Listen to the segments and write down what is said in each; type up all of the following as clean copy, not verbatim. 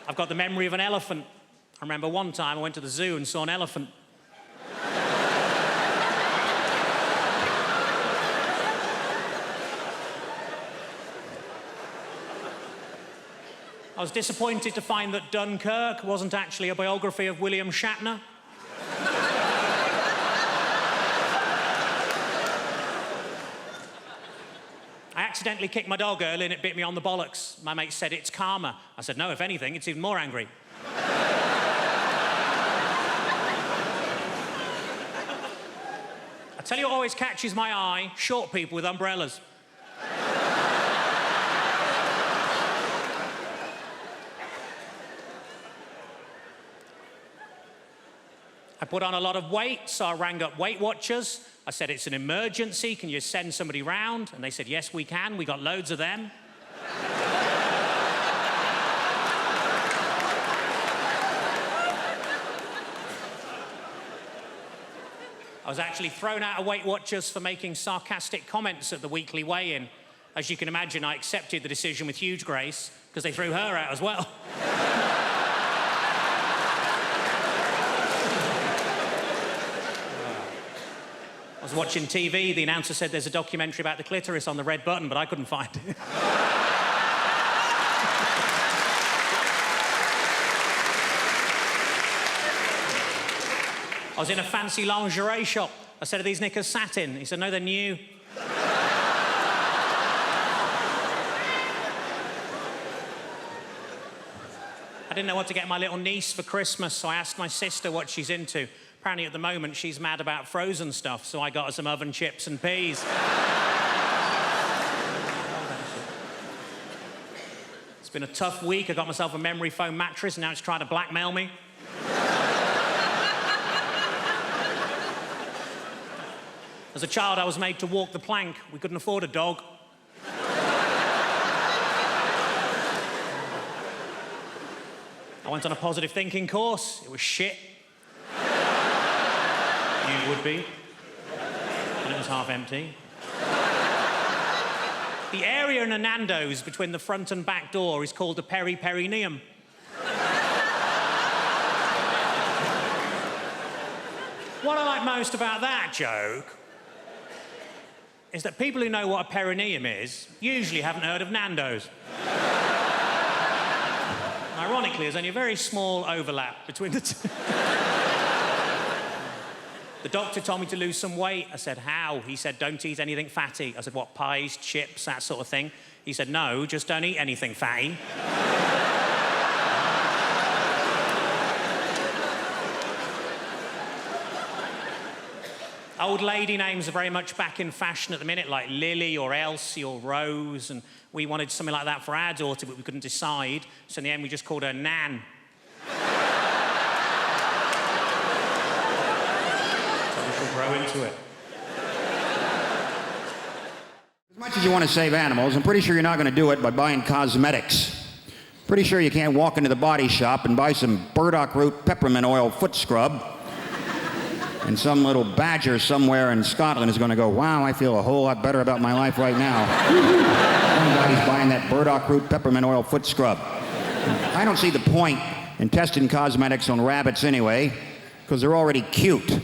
I've got the memory of an elephant. I remember one time I went to the zoo and saw an elephant. I was disappointed to find that Dunkirk wasn't actually a biography of William Shatner. I accidentally kicked my dog early and it bit me on the bollocks. My mate said it's karma. I said, no, if anything, it's even more angry. I tell you what always catches my eye, short people with umbrellas. I put on a lot of weight, so I rang up Weight Watchers. I said, it's an emergency, can you send somebody round? And they said, yes, we can, we got loads of them. I was actually thrown out of Weight Watchers for making sarcastic comments at the weekly weigh-in. As you can imagine, I accepted the decision with huge grace, because they threw her out as well. I was watching TV, the announcer said there's a documentary about the clitoris on the red button, but I couldn't find it. I was in a fancy lingerie shop. I said, are these knickers satin? He said, no, they're new. I didn't know what to get my little niece for Christmas, so I asked my sister what she's into. Apparently, at the moment, she's mad about frozen stuff, so I got her some oven chips and peas. It's been a tough week. I got myself a memory foam mattress, and now it's trying to blackmail me. As a child, I was made to walk the plank. We couldn't afford a dog. I went on a positive thinking course. It was shit. You would be. And it was half empty. The area in a Nando's between the front and back door is called the peri-perineum. What I like most about that joke is that people who know what a perineum is usually haven't heard of Nando's. Ironically, there's only a very small overlap between the two. The doctor told me to lose some weight. I said, how? He said, don't eat anything fatty. I said, what, pies, chips, that sort of thing? He said, no, just don't eat anything fatty. Old lady names are very much back in fashion at the minute, like Lily or Elsie or Rose, and we wanted something like that for our daughter, but we couldn't decide, so in the end we just called her Nan. Grow into it. As much as you want to save animals, I'm pretty sure you're not going to do it by buying cosmetics. Pretty sure you can't walk into the body shop and buy some burdock root peppermint oil foot scrub, and some little badger somewhere in Scotland is going to go, wow, I feel a whole lot better about my life right now. Somebody's buying that burdock root peppermint oil foot scrub. I don't see the point in testing cosmetics on rabbits anyway, because they're already cute.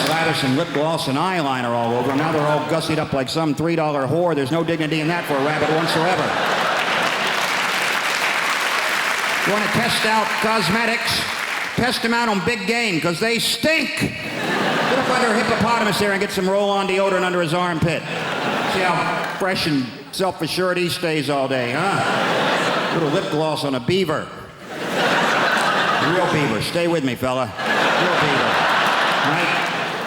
Slather some lip gloss and eyeliner all over. Now they're all gussied up like some $3 whore. There's no dignity in that for a rabbit whatsoever. You want to test out cosmetics? Test them out on big game, because they stink. Get up under a hippopotamus there and get some roll-on deodorant under his armpit. See how fresh and self-assured he stays all day, huh? Little lip gloss on a beaver. Real beaver. Stay with me, fella. Real beaver. Right?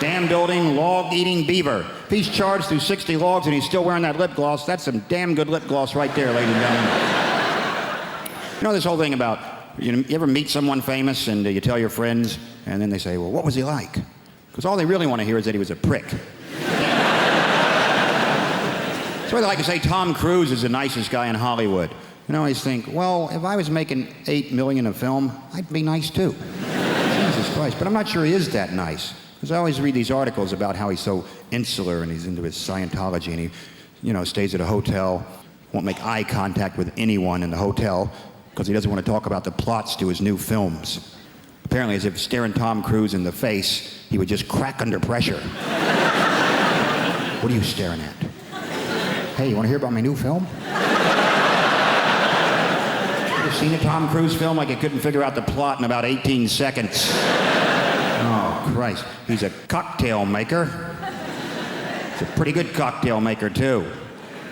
Dam building, log-eating beaver. If he's charged through 60 logs and he's still wearing that lip gloss, that's some damn good lip gloss right there, ladies and gentlemen. You know this whole thing about, you ever meet someone famous and you tell your friends, and then they say, well, what was he like? Because all they really want to hear is that he was a prick. That's why they like to say Tom Cruise is the nicest guy in Hollywood. You know, I always think, well, if I was making $8 million a film, I'd be nice too. Jesus Christ, but I'm not sure he is that nice. Because I always read these articles about how he's so insular and he's into his Scientology and he, you know, stays at a hotel won't make eye contact with anyone in the hotel because he doesn't want to talk about the plots to his new films. Apparently, as if staring Tom Cruise in the face, he would just crack under pressure. What are you staring at? Hey, you want to hear about my new film? You seen a Tom Cruise film like he couldn't figure out the plot in about 18 seconds? Oh, Christ. He's a cocktail maker. He's a pretty good cocktail maker, too.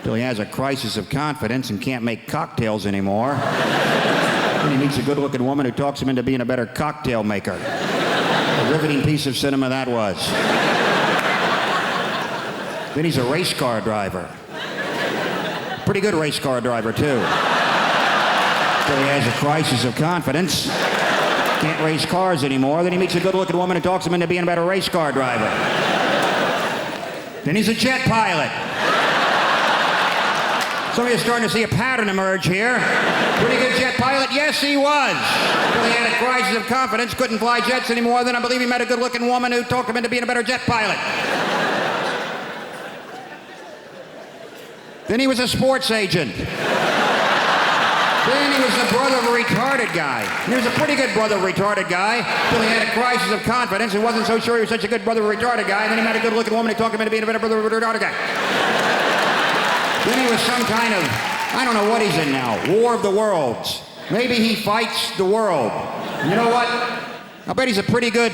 Till he has a crisis of confidence and can't make cocktails anymore. Then he meets a good-looking woman who talks him into being a better cocktail maker. A riveting piece of cinema that was. Then he's a race car driver. Pretty good race car driver, too. Till he has a crisis of confidence. Can't race cars anymore. Then he meets a good-looking woman who talks him into being a better race car driver. Then he's a jet pilot. Some of you are starting to see a pattern emerge here. Pretty good jet pilot? Yes, he was. Until he had a crisis of confidence, couldn't fly jets anymore. Then I believe he met a good-looking woman who talked him into being a better jet pilot. Then he was a sports agent. Then he was the brother of a retarded guy. He was a pretty good brother of a retarded guy until he had a crisis of confidence and wasn't so sure he was such a good brother of a retarded guy. And then he met a good-looking woman who talked him into being a better brother of a retarded guy. Then he was some kind of, I don't know what he's in now, War of the Worlds. Maybe he fights the world. You know what? I bet he's a pretty good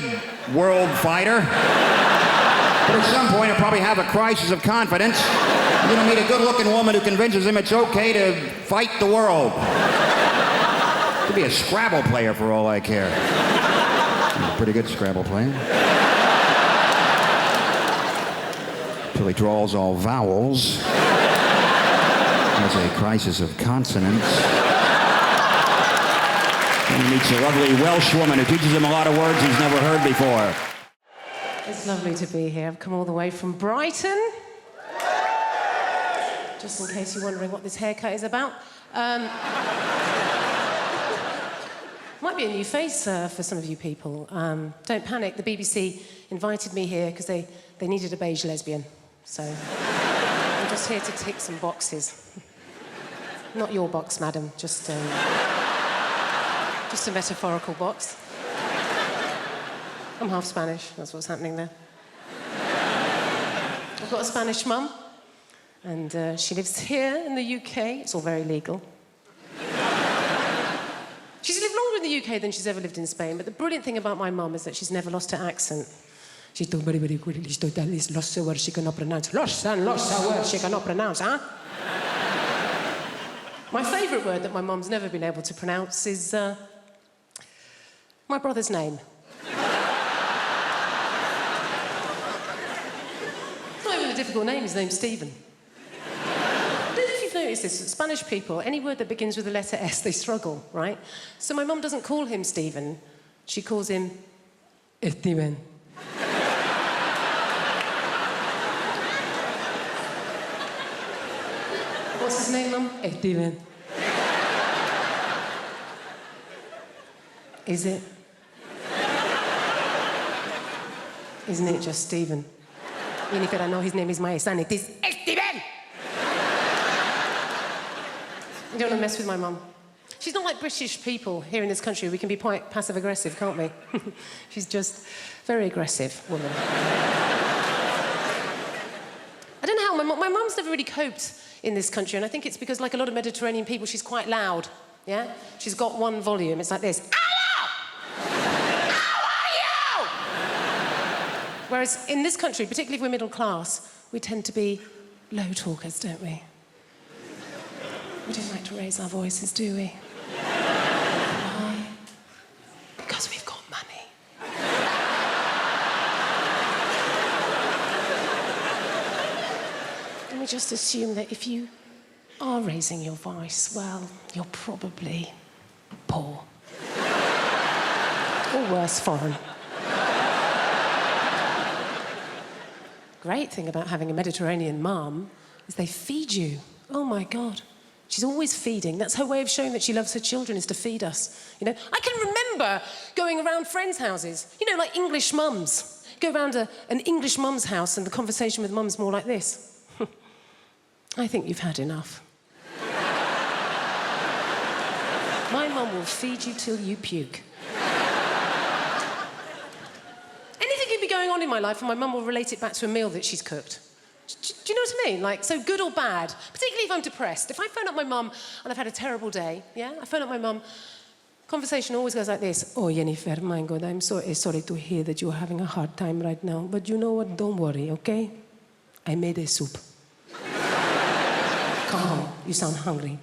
world fighter. But at some point he'll probably have a crisis of confidence. He's going to meet a good-looking woman who convinces him it's okay to fight the world. Could be a Scrabble player for all I care. He's a pretty good Scrabble player. Until he draws all vowels. Has a crisis of consonants. And he meets a lovely Welsh woman who teaches him a lot of words he's never heard before. It's lovely to be here. I've come all the way from Brighton. Just in case you're wondering what this haircut is about. Might be a new face for some of you people. Don't panic, the BBC invited me here because they needed a beige lesbian. So I'm just here to tick some boxes. Not your box, madam, just a metaphorical box. I'm half Spanish, that's what's happening there. I've got a Spanish mum, and she lives here in the UK. It's all very legal. She's lived longer in the UK than she's ever lived in Spain, but the brilliant thing about my mum is that she's never lost her accent. She's done very, very good. Lost the words she cannot pronounce. Lost the words she cannot pronounce, huh? My favourite word that my mum's never been able to pronounce is my brother's name. It's not even a difficult name, his name's Stephen. I don't know if you've noticed this, Spanish people, any word that begins with the letter S, they struggle, right? So my mum doesn't call him Stephen, she calls him Steven. What's his name, Mum? Steven. Is it? Isn't it just Stephen? Even if I don't know his name is my son, it is Steven! You don't want to mess with my mum. She's not like British people here in this country. We can be quite passive-aggressive, can't we? She's just very aggressive woman. I don't know how my mum's never really coped in this country, and I think it's because, like a lot of Mediterranean people, she's quite loud, yeah? She's got one volume, it's like this. Hello! How are you? Whereas in this country, particularly if we're middle class, we tend to be low talkers, don't we? We don't like to raise our voices, do we? Why? Because we've got money. And we just assume that if you are raising your voice, well, you're probably poor. Or worse, foreign. Great thing about having a Mediterranean mum is they feed you. Oh, my God. She's always feeding. That's her way of showing that she loves her children, is to feed us. You know, I can remember going around friends' houses, you know, like English mums. Go around an English mum's house and the conversation with mum's more like this. I think you've had enough. mum will feed you till you puke. Anything could be going on in my life and my mum will relate it back to a meal that she's cooked. Do you know what I mean? Like, so good or bad, particularly if I'm depressed. If I phone up my mum and I've had a terrible day, yeah? I phone up my mum, conversation always goes like this. Oh, Jennifer, my God, I'm so sorry to hear that you're having a hard time right now. But you know what? Don't worry, okay? I made a soup. Come home. You sound hungry.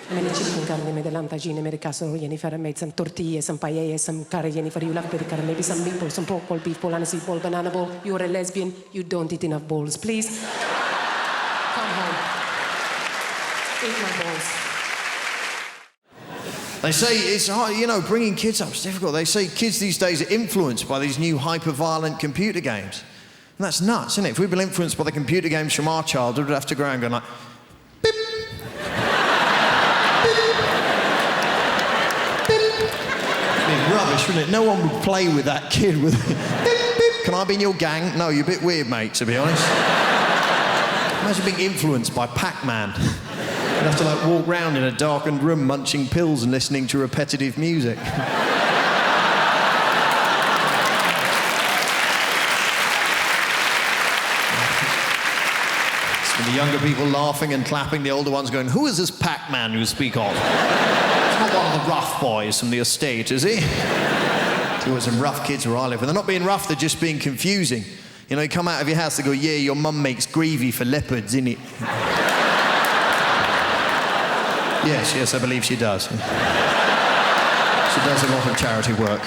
I made a chicken carne, made a lamb tagine, made a casserole, Jennifer. I made some tortillas, some paella, some curry, Jennifer. You love curry, maybe some meatballs, some pork ball, beef ball, aniseed ball, banana ball. You're a lesbian. You don't eat enough balls. Please, come home. Eat my balls. They say it's hard, you know, bringing kids up is difficult. They say kids these days are influenced by these new hyper-violent computer games. And that's nuts, isn't it? If we'd been influenced by the computer games from our childhood, we'd have to go around going like, beep. Rubbish, wouldn't it? No one would play with that kid with beep, beep. Can I be in your gang? No, you're a bit weird, mate, to be honest. Imagine being influenced by Pac-Man. You'd have to like walk round in a darkened room munching pills and listening to repetitive music. The younger people laughing and clapping, the older ones going, who is this Pac-Man you speak of? It's not one of the rough boys from the estate, is he? There were some rough kids where I live, and they're not being rough, they're just being confusing. You know, you come out of your house, they go, yeah, your mum makes gravy for leopards, innit? Yes, I believe she does. She does a lot of charity work.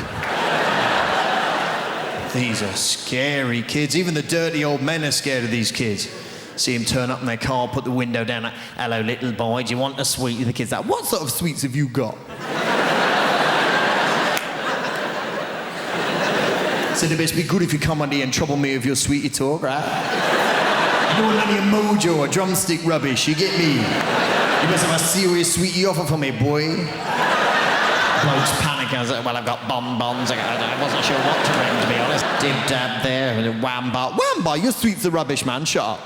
These are scary kids. Even the dirty old men are scared of these kids. See him turn up in their car, put the window down, like, hello, little boy, do you want a sweet? The kid's like, what sort of sweets have you got? Said it best be good if you come on here and trouble me with your sweetie talk, right? You don't want none of your mojo or drumstick rubbish, you get me? You must have a serious sweetie offer for me, boy. Blokes panic. I was like, well, I've got bonbons. I wasn't sure what to bring, to be honest. Dib-dab there, and a wham-bar. Wham-bar, your sweets are rubbish, man. Shut up.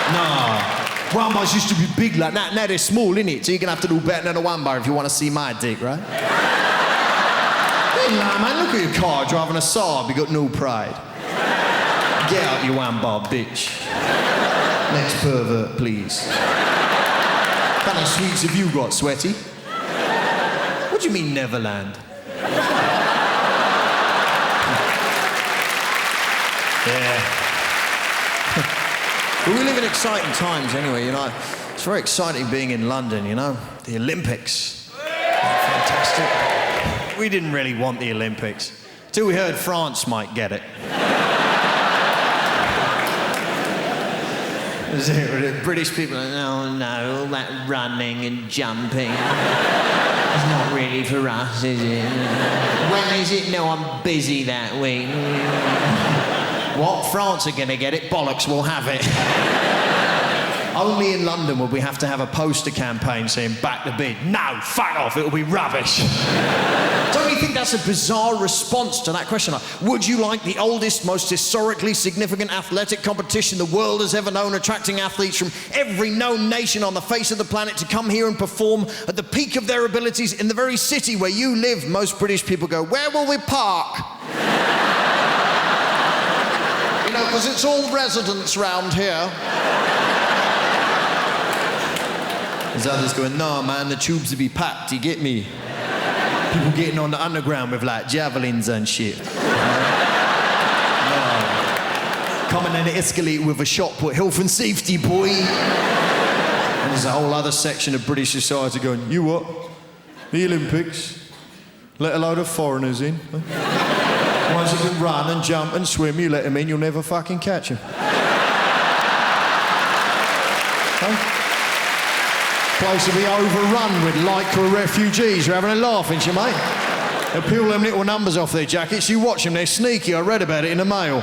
No. Wham-bars used to be big like that. Now they're small, innit? So you're going to have to do better than a wham-bar if you want to see my dick, right? Hey, man, look at your car driving a Saab. You got no pride. Get out, you wham-bar, bitch. Next pervert, please. How many sweets have you got, Sweaty? What do you mean, Neverland? Yeah. But we live in exciting times anyway, you know. It's very exciting being in London, you know. The Olympics. Fantastic. We didn't really want the Olympics till we heard France might get it. British people are, no, all that running and jumping. It's not really for us, is it? When is it? No, I'm busy that week. What? France are going to get it? Bollocks, we'll have it. Only in London would we have to have a poster campaign saying, back the bid. No, fuck off, it'll be rubbish. Don't you think that's a bizarre response to that question? Like, would you like the oldest, most historically significant athletic competition the world has ever known, attracting athletes from every known nation on the face of the planet to come here and perform at the peak of their abilities in the very city where you live? Most British people go, where will we park? You know, because it's all residents round here. There's others going, no, man, the tubes will be packed, you get me? People getting on the underground with, like, javelins and shit. No. Coming in the escalator with a shot put, health and safety, boy. And there's a whole other section of British society going, you what? The Olympics? Let a load of foreigners in? Ones who can run and jump and swim, you let them in, you'll never fucking catch them. Huh? Place to be overrun with Lycra refugees. You're having a laugh, ain't you, mate? They'll peel them little numbers off their jackets. You watch them, they're sneaky. I read about it in the Mail.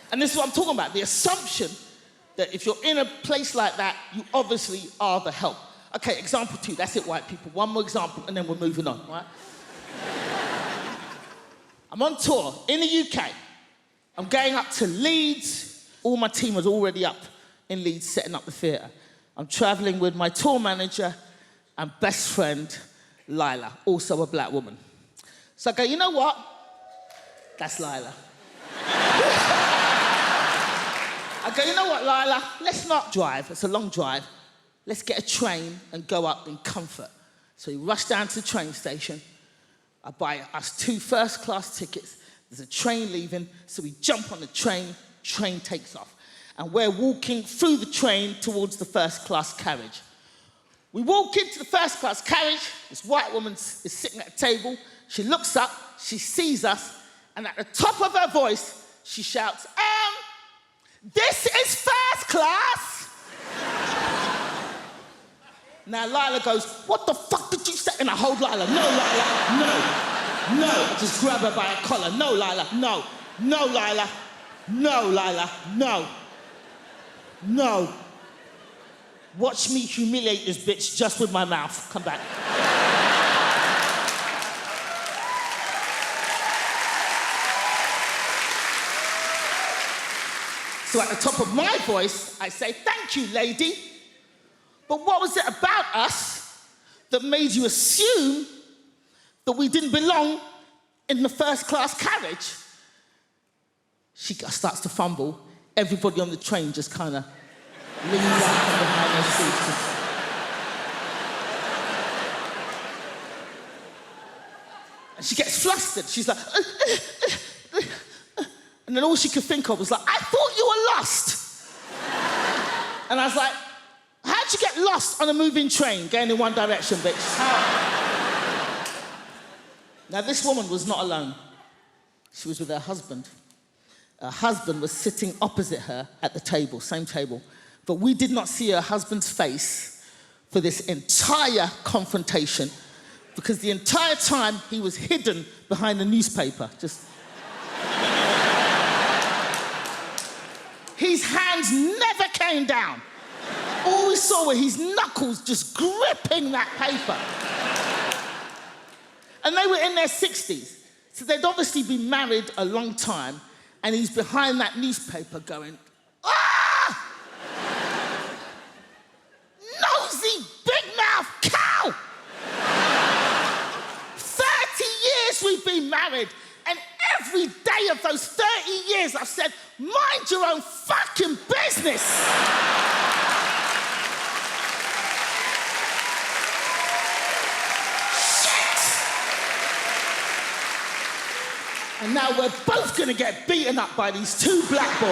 And this is what I'm talking about, the assumption that if you're in a place like that, you obviously are the help. Okay, example 2, that's it, white people. One more example, and then we're moving on, right? I'm on tour in the UK. I'm going up to Leeds. All my team was already up in Leeds setting up the theatre. I'm traveling with my tour manager and best friend, Lila, also a black woman. So I go, you know what? That's Lila. I go, you know what, Lila? Let's not drive. It's a long drive. Let's get a train and go up in comfort. So we rush down to the train station. I buy us 2 first-class tickets. There's a train leaving, so we jump on the train takes off. And we're walking through the train towards the first-class carriage. We walk into the first-class carriage. This white woman is sitting at a table. She looks up, she sees us, and at the top of her voice, she shouts, this is first class! Now Lila goes, what the fuck did you say? And I hold Lila, no, Lila, no. I just grab her by her collar, no, Lila, no. No, Lila, no, Lila, no. Watch me humiliate this bitch just with my mouth. Come back. So at the top of my voice, I say, thank you, lady. But what was it about us that made you assume that we didn't belong in the first-class carriage? She starts to fumble. Everybody on the train just kind of leans out from behind their seats. And she gets flustered. She's like, and then all she could think of was like, I thought you were lost. And I was like, how'd you get lost on a moving train going in one direction, bitch? How? Now, this woman was not alone. She was with her husband. Her husband was sitting opposite her at the table, same table. But we did not see her husband's face for this entire confrontation because the entire time he was hidden behind the newspaper, just... His hands never came down. All we saw were his knuckles just gripping that paper. And they were in their 60s. So they'd obviously been married a long time, and he's behind that newspaper going, ah! Nosy, big-mouth cow! 30 years we've been married, and every day of those 30 years I've said, mind your own fucking business! And now we're both gonna get beaten up by these 2 black boys.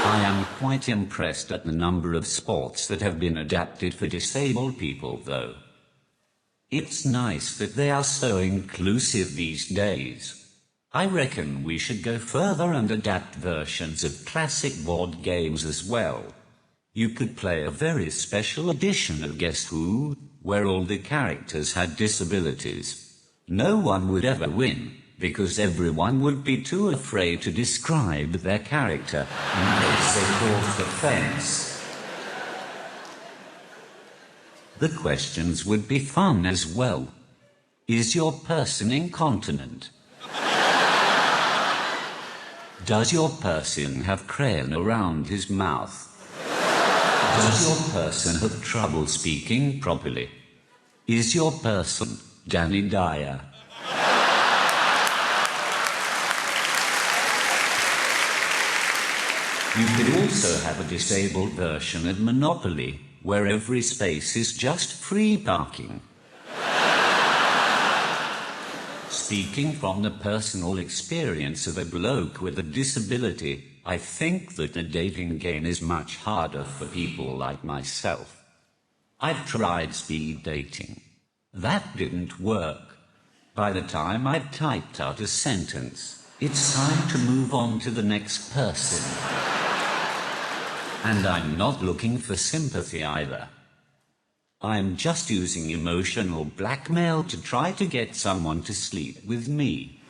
I am quite impressed at the number of sports that have been adapted for disabled people, though. It's nice that they are so inclusive these days. I reckon we should go further and adapt versions of classic board games as well. You could play a very special edition of Guess Who, where all the characters had disabilities. No one would ever win, because everyone would be too afraid to describe their character in case they crossed the fence. The questions would be fun as well. Is your person incontinent? Does your person have crayon around his mouth? Does your person have trouble speaking properly? Is your person Danny Dyer? You could also have a disabled version of Monopoly, where every space is just free parking. Speaking from the personal experience of a bloke with a disability, I think that the dating game is much harder for people like myself. I've tried speed dating. That didn't work. By the time I've typed out a sentence, it's time to move on to the next person. And I'm not looking for sympathy either. I'm just using emotional blackmail to try to get someone to sleep with me.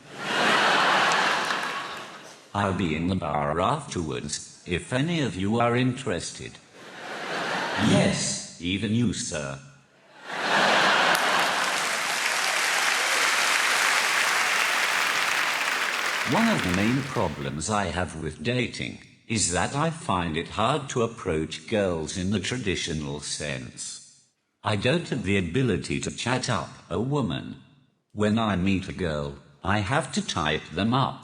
I'll be in the bar afterwards, if any of you are interested. Yes, even you, sir. One of the main problems I have with dating is that I find it hard to approach girls in the traditional sense. I don't have the ability to chat up a woman. When I meet a girl, I have to type them up.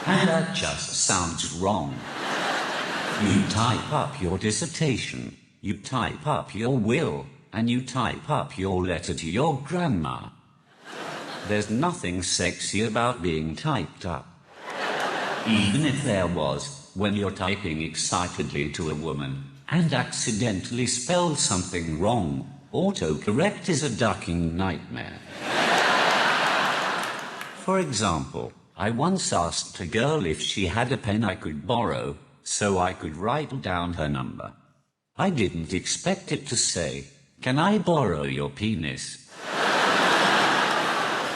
And that just sounds wrong. You type up your dissertation, you type up your will, and you type up your letter to your grandma. There's nothing sexy about being typed up. Even if there was, when you're typing excitedly to a woman and accidentally spell something wrong, autocorrect is a ducking nightmare. For example, I once asked a girl if she had a pen I could borrow, so I could write down her number. I didn't expect it to say, "Can I borrow your penis?"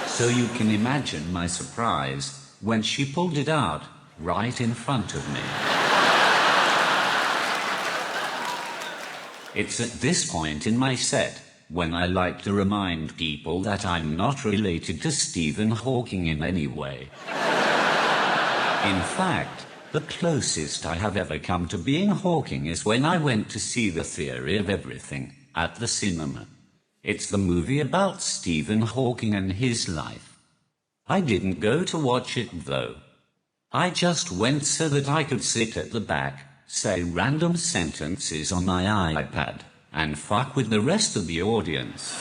So you can imagine my surprise when she pulled it out right in front of me. It's at this point in my set when I like to remind people that I'm not related to Stephen Hawking in any way. In fact, the closest I have ever come to being Hawking is when I went to see The Theory of Everything at the cinema. It's the movie about Stephen Hawking and his life. I didn't go to watch it though. I just went so that I could sit at the back, say random sentences on my iPad, and fuck with the rest of the audience.